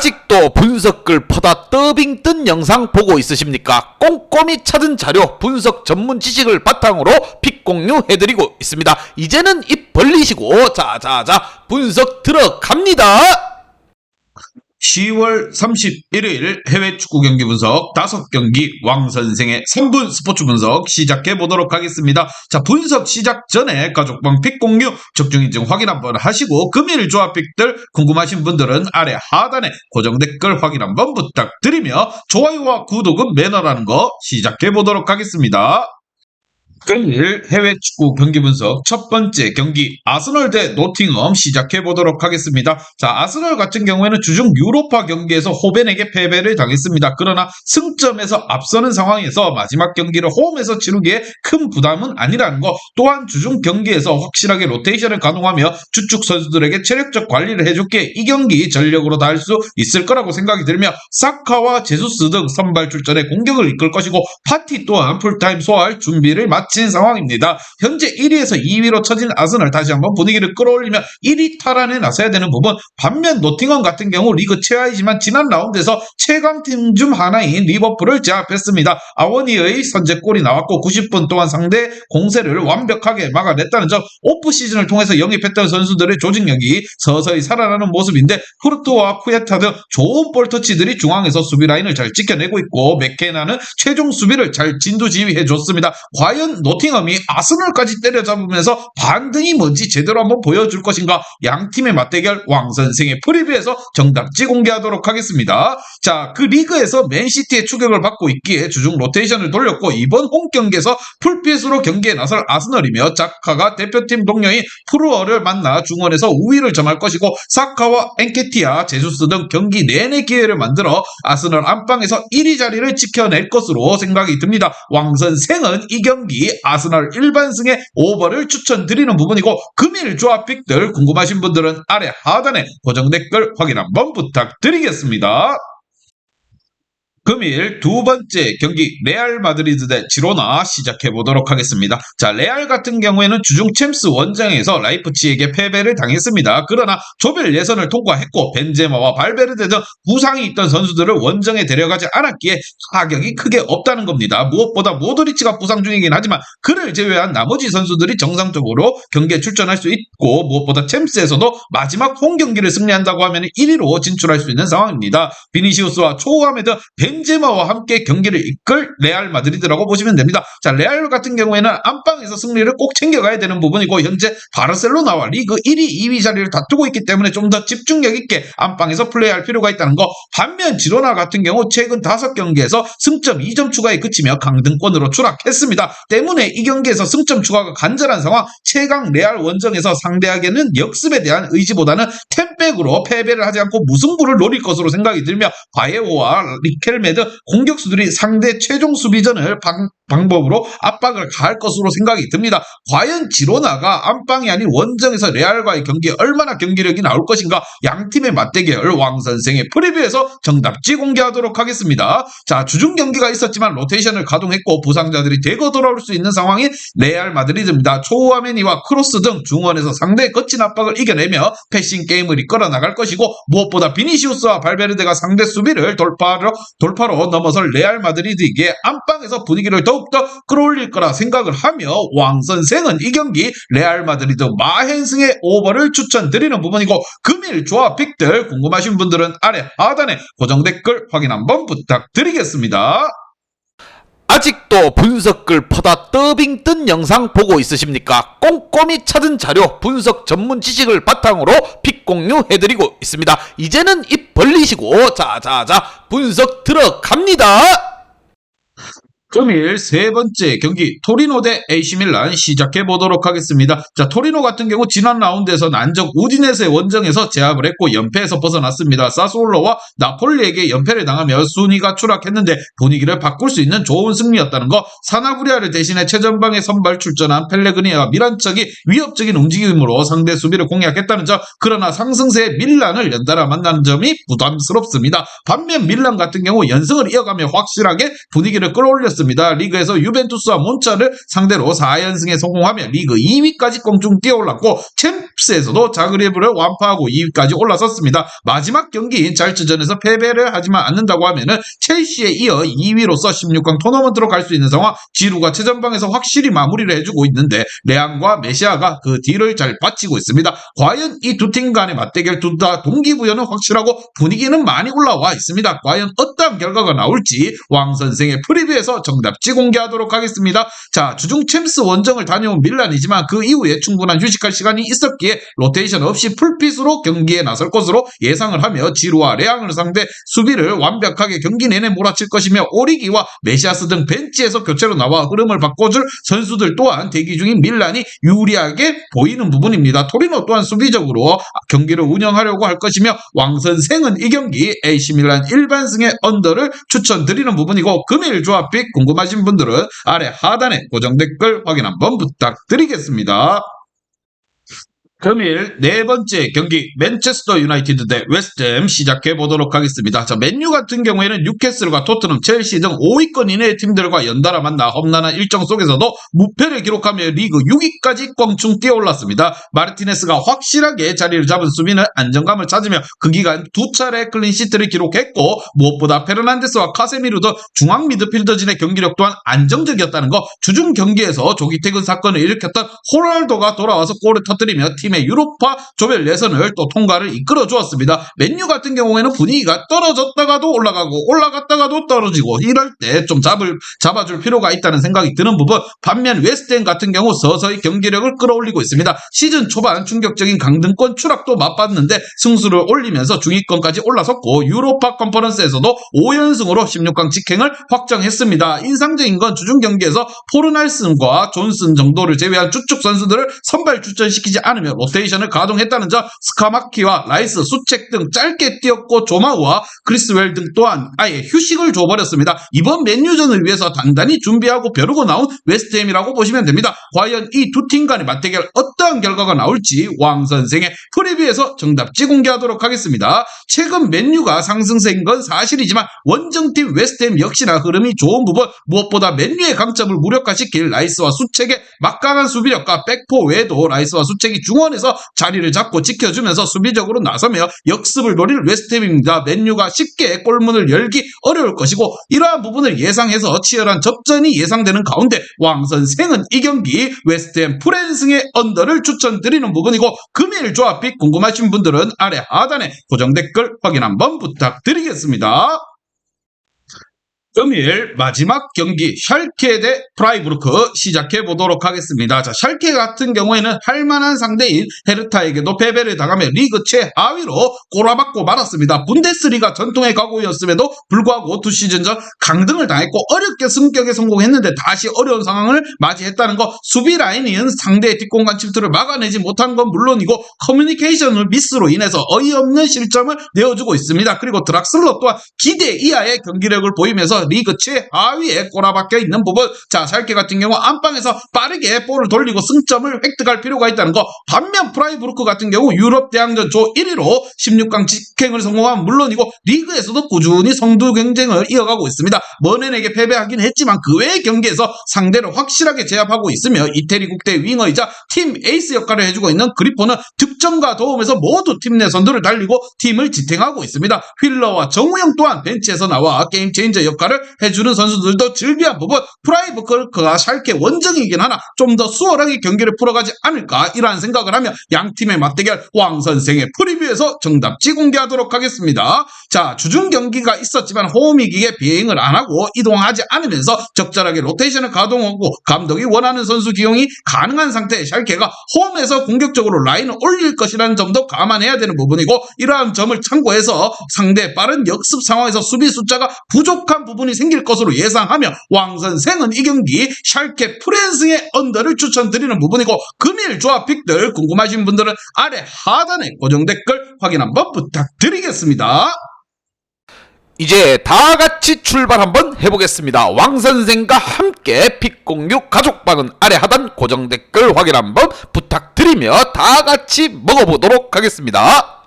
아직도 분석글 퍼다 더빙 뜬 영상 보고 있으십니까? 꼼꼼히 찾은 자료, 분석 전문 지식을 바탕으로 픽 공유해드리고 있습니다. 이제는 입 벌리시고 자자자 분석 들어갑니다. 10월 31일 해외 축구 경기 분석 5경기 왕선생의 3분 스포츠 분석 시작해 보도록 하겠습니다. 자, 분석 시작 전에 가족방 픽 공유 적중인증 확인 한번 하시고 금일 조합픽들 궁금하신 분들은 아래 하단에 고정 댓글 확인 한번 부탁드리며 좋아요와 구독은 매너라는 거 시작해 보도록 하겠습니다. 금일 해외 축구 경기 분석 첫 번째 경기 아스널 대 노팅엄 시작해 보도록 하겠습니다. 자, 아스널 같은 경우에는 주중 유로파 경기에서 호벤에게 패배를 당했습니다. 그러나 승점에서 앞서는 상황에서 마지막 경기를 홈에서 치르기에 큰 부담은 아니라는 거, 또한 주중 경기에서 확실하게 로테이션을 가동하며 주축 선수들에게 체력적 관리를 해줄게 이 경기 전력으로 다할 수 있을 거라고 생각이 들며 사카와 제수스 등 선발 출전에 공격을 이끌 것이고 파티 또한 풀타임 소화할 준비를 마친 상황입니다. 현재 1위에서 2위로 처진 아스널 다시 한번 분위기를 끌어올리며 1위 탈환에 나서야 되는 부분, 반면 노팅엄 같은 경우 리그 최하이지만 지난 라운드에서 최강팀 중 하나인 리버풀을 제압했습니다. 아워니의 선제골이 나왔고 90분 동안 상대 공세를 완벽하게 막아냈다는 점, 오프 시즌을 통해서 영입했던 선수들의 조직력이 서서히 살아나는 모습인데 후르트와 쿠에타 등 좋은 볼터치들이 중앙에서 수비 라인을 잘 지켜내고 있고 맥케나는 최종 수비를 잘 진두지휘해줬습니다. 과연 노팅엄이 아스널까지 때려잡으면서 반등이 뭔지 제대로 한번 보여줄 것인가? 양팀의 맞대결 왕선생의 프리뷰에서 정답지 공개하도록 하겠습니다. 자, 그 리그에서 맨시티의 추격을 받고 있기에 주중 로테이션을 돌렸고 이번 홈 경기에서 풀핏으로 경기에 나설 아스널이며 자카가 대표팀 동료인 프루어를 만나 중원에서 우위를 점할 것이고 사카와 엔케티아, 제수스 등 경기 내내 기회를 만들어 아스널 안방에서 1위 자리를 지켜낼 것으로 생각이 듭니다. 왕선생은 이 경기 아스널 일반승의 오버를 추천드리는 부분이고 금일 조합픽들 궁금하신 분들은 아래 하단에 고정 댓글 확인 한번 부탁드리겠습니다. 금일 두 번째 경기 레알 마드리드 대 지로나 시작해 보도록 하겠습니다. 자, 레알 같은 경우에는 주중 챔스 원정에서 라이프치히에게 패배를 당했습니다. 그러나 조별 예선을 통과했고 벤제마와 발베르데 등 부상이 있던 선수들을 원정에 데려가지 않았기에 타격이 크게 없다는 겁니다. 무엇보다 모드리치가 부상 중이긴 하지만 그를 제외한 나머지 선수들이 정상적으로 경기에 출전할 수 있고 무엇보다 챔스에서도 마지막 홈 경기를 승리한다고 하면 1위로 진출할 수 있는 상황입니다. 비니시우스와 초호아메드, 벤제마와 함께 경기를 이끌 레알 마드리드라고 보시면 됩니다. 자, 레알 같은 경우에는 안방에서 승리를 꼭 챙겨가야 되는 부분이고 현재 바르셀로나와 리그 1위, 2위 자리를 다투고 있기 때문에 좀 더 집중력 있게 안방에서 플레이할 필요가 있다는 거. 반면 지로나 같은 경우 최근 5경기에서 승점 2점 추가에 그치며 강등권으로 추락했습니다. 때문에 이 경기에서 승점 추가가 간절한 상황, 최강 레알 원정에서 상대하기에는 역습에 대한 의지보다는 템백으로 패배를 하지 않고 무승부를 노릴 것으로 생각이 들며 바예오와 리켈메드 공격수들이 상대 최종 수비전을 방법으로 압박을 가할 것으로 생각이 듭니다. 과연 지로나가 안방이 아닌 원정에서 레알과의 경기에 얼마나 경기력이 나올 것인가? 양팀의 맞대결 왕선생의 프리뷰에서 정답지 공개하도록 하겠습니다. 자, 주중 경기가 있었지만 로테이션을 가동했고 부상자들이 대거 돌아올 수 있는 상황인 레알 마드리드입니다. 초우아메니와 크로스 등 중원에서 상대의 거친 압박을 이겨내며 패싱 게임을 이끌어 나갈 것이고 무엇보다 비니시우스와 발베르데가 상대 수비를 돌파로 넘어설 레알 마드리드에게 안방에서 분위기를 더욱더 끌어올릴 거라 생각을 하며 왕선생은 이 경기 레알 마드리드 마헨승의 오버를 추천드리는 부분이고 금일 조합픽들 궁금하신 분들은 아래 하단에 고정 댓글 확인 한번 부탁드리겠습니다. 아직도 분석글 퍼다 더빙 뜬 영상 보고 있으십니까? 꼼꼼히 찾은 자료, 분석 전문 지식을 바탕으로 픽 공유해드리고 있습니다. 이제는 입 벌리시고 자자자 분석 들어갑니다. 금일 세 번째 경기 토리노 대 AC밀란 시작해 보도록 하겠습니다. 자, 토리노 같은 경우 지난 라운드에서 난적 우디네스의 원정에서 제압을 했고 연패에서 벗어났습니다. 사스올로와 나폴리에게 연패를 당하며 순위가 추락했는데 분위기를 바꿀 수 있는 좋은 승리였다는 거. 사나브리아를 대신해 최전방에 선발 출전한 펠레그니와 미란척이 위협적인 움직임으로 상대 수비를 공략했다는 점, 그러나 상승세의 밀란을 연달아 만나는 점이 부담스럽습니다. 반면 밀란 같은 경우 연승을 이어가며 확실하게 분위기를 끌어올렸습니다. 보여줬습니다. 리그에서 유벤투스와 몬차를 상대로 4연승에 성공하며 리그 2위까지 껑충 뛰어올랐고 챔스에서도 자그레브를 완파하고 2위까지 올라섰습니다. 마지막 경기인 잘츠전에서 패배를 하지만 않는다고 하면은 첼시에 이어 2위로서 16강 토너먼트로 갈 수 있는 상황. 지루가 최전방에서 확실히 마무리를 해주고 있는데 레앙과 메시아가 그 딜을 잘 받치고 있습니다. 과연 이 두 팀 간의 맞대결 둘 다 동기부여는 확실하고 분위기는 많이 올라와 있습니다. 과연 어떤 결과가 나올지 왕 선생의 프리뷰에서 정답지 공개하도록 하겠습니다. 자, 주중 챔스 원정을 다녀온 밀란이지만 그 이후에 충분한 휴식할 시간이 있었기에 로테이션 없이 풀핏으로 경기에 나설 것으로 예상을 하며 지루와 레앙을 상대 수비를 완벽하게 경기 내내 몰아칠 것이며 오리기와 메시아스 등 벤치에서 교체로 나와 흐름을 바꿔줄 선수들 또한 대기 중인 밀란이 유리하게 보이는 부분입니다. 토리노 또한 수비적으로 경기를 운영하려고 할 것이며 왕 선생은 이 경기 AC 밀란 일반승의 언더를 추천드리는 부분이고 금일 조합픽 궁금하신 분들은 아래 하단에 고정 댓글 확인 한번 부탁드리겠습니다. 금일 네 번째 경기 맨체스터 유나이티드 대 웨스트햄 시작해 보도록 하겠습니다. 자, 맨유 같은 경우에는 뉴캐슬과 토트넘, 첼시 등 5위권 이내의 팀들과 연달아 만나 험난한 일정 속에서도 무패를 기록하며 리그 6위까지 껑충 뛰어올랐습니다. 마르티네스가 확실하게 자리를 잡은 수비는 안정감을 찾으며 그 기간 두 차례 클린시트를 기록했고 무엇보다 페르난데스와 카세미르 등 중앙 미드필더진의 경기력 또한 안정적이었다는 거. 주중 경기에서 조기 퇴근 사건을 일으켰던 호날두가 돌아와서 골을 터뜨리며 팀의 유로파 조별 예선을 또 통과를 이끌어 주었습니다. 맨유 같은 경우에는 분위기가 떨어졌다가도 올라가고 올라갔다가도 떨어지고 이럴 때 좀 잡아줄 필요가 있다는 생각이 드는 부분. 반면 웨스트햄 같은 경우 서서히 경기력을 끌어올리고 있습니다. 시즌 초반 충격적인 강등권 추락도 맛봤는데 승수를 올리면서 중위권까지 올라섰고 유로파 컨퍼런스에서도 5연승으로 16강 직행을 확정했습니다. 인상적인 건 주중 경기에서 포르날슨과 존슨 정도를 제외한 주축 선수들을 선발 출전시키지 않으며 로테이션을 가동했다는 점. 스카마키와 라이스, 수책 등 짧게 뛰었고 조마우와 크리스웰 등 또한 아예 휴식을 줘버렸습니다. 이번 맨유전을 위해서 단단히 준비하고 벼르고 나온 웨스트햄이라고 보시면 됩니다. 과연 이 두 팀 간의 맞대결 어떠한 결과가 나올지 왕 선생의 프리뷰에서 정답지 공개하도록 하겠습니다. 최근 맨유가 상승세인 건 사실이지만 원정팀 웨스트햄 역시나 흐름이 좋은 부분. 무엇보다 맨유의 강점을 무력화시킬 라이스와 수책의 막강한 수비력과 백포 외에도 라이스와 수책이 중원에서 자리를 잡고 지켜주면서 수비적으로 나서며 역습을 노릴 웨스트햄입니다. 맨유가 쉽게 골문을 열기 어려울 것이고 이러한 부분을 예상해서 치열한 접전이 예상되는 가운데 왕 선생은 이 경기 웨스트햄 프랜승의 언더를 추천드리는 부분이고 금일 조합픽 궁금하신 분들은 아래 하단에 고정 댓글 확인 한번 부탁드리겠습니다. 금일 마지막 경기 샬케 대 프라이부르크 시작해 보도록 하겠습니다. 자, 샬케 같은 경우에는 할만한 상대인 헤르타에게도 패배를 당하며 리그 최하위로 꼬라박고 말았습니다. 분데스리가 전통의 각오였음에도 불구하고 두 시즌 전 강등을 당했고 어렵게 승격에 성공했는데 다시 어려운 상황을 맞이했다는 거. 수비 라인은 상대의 뒷공간 침투를 막아내지 못한 건 물론이고 커뮤니케이션 미스로 인해서 어이없는 실점을 내어주고 있습니다. 그리고 드락슬러 또한 기대 이하의 경기력을 보이면서 리그 최하위에 꼬라박혀 있는 부분. 자, 샬케 같은 경우 안방에서 빠르게 볼을 돌리고 승점을 획득할 필요가 있다는 거. 반면 프라이부르크 같은 경우 유럽 대항전 조 1위로 16강 직행을 성공한 물론이고 리그에서도 꾸준히 선두 경쟁을 이어가고 있습니다. 머넨에게 패배하긴 했지만 그 외의 경기에서 상대를 확실하게 제압하고 있으며 이태리 국대 윙어이자 팀 에이스 역할을 해주고 있는 그리포는 득점과 도움에서 모두 팀 내 선두를 달리고 팀을 지탱하고 있습니다. 휠러와 정우영 또한 벤치에서 나와 게임 체인저 역할을 해주는 선수들도 즐비한 부분. 프라이부르크가 샬케 원정이긴 하나 좀 더 수월하게 경기를 풀어가지 않을까 이러한 생각을 하며 양팀의 맞대결 왕 선생의 프리뷰에서 정답지 공개하도록 하겠습니다. 자, 주중 경기가 있었지만 홈이기에 비행을 안 하고 이동하지 않으면서 적절하게 로테이션을 가동하고 감독이 원하는 선수 기용이 가능한 상태의 샬케가 홈에서 공격적으로 라인을 올릴 것이라는 점도 감안해야 되는 부분이고 이러한 점을 참고해서 상대 빠른 역습 상황에서 수비 숫자가 부족한 부분이 생길 것으로 예상하며 왕 선생은 이 경기 샬케 프랜승의 언더를 추천드리는 부분이고 금일 조합픽들 궁금하신 분들은 아래 하단에 고정 댓글 확인 한번 부탁드리겠습니다. 이제 다 같이 출발 한번 해보겠습니다. 왕 선생과 함께 픽06 가족방은 아래 하단 고정 댓글 확인 한번 부탁드리며 다 같이 먹어보도록 하겠습니다.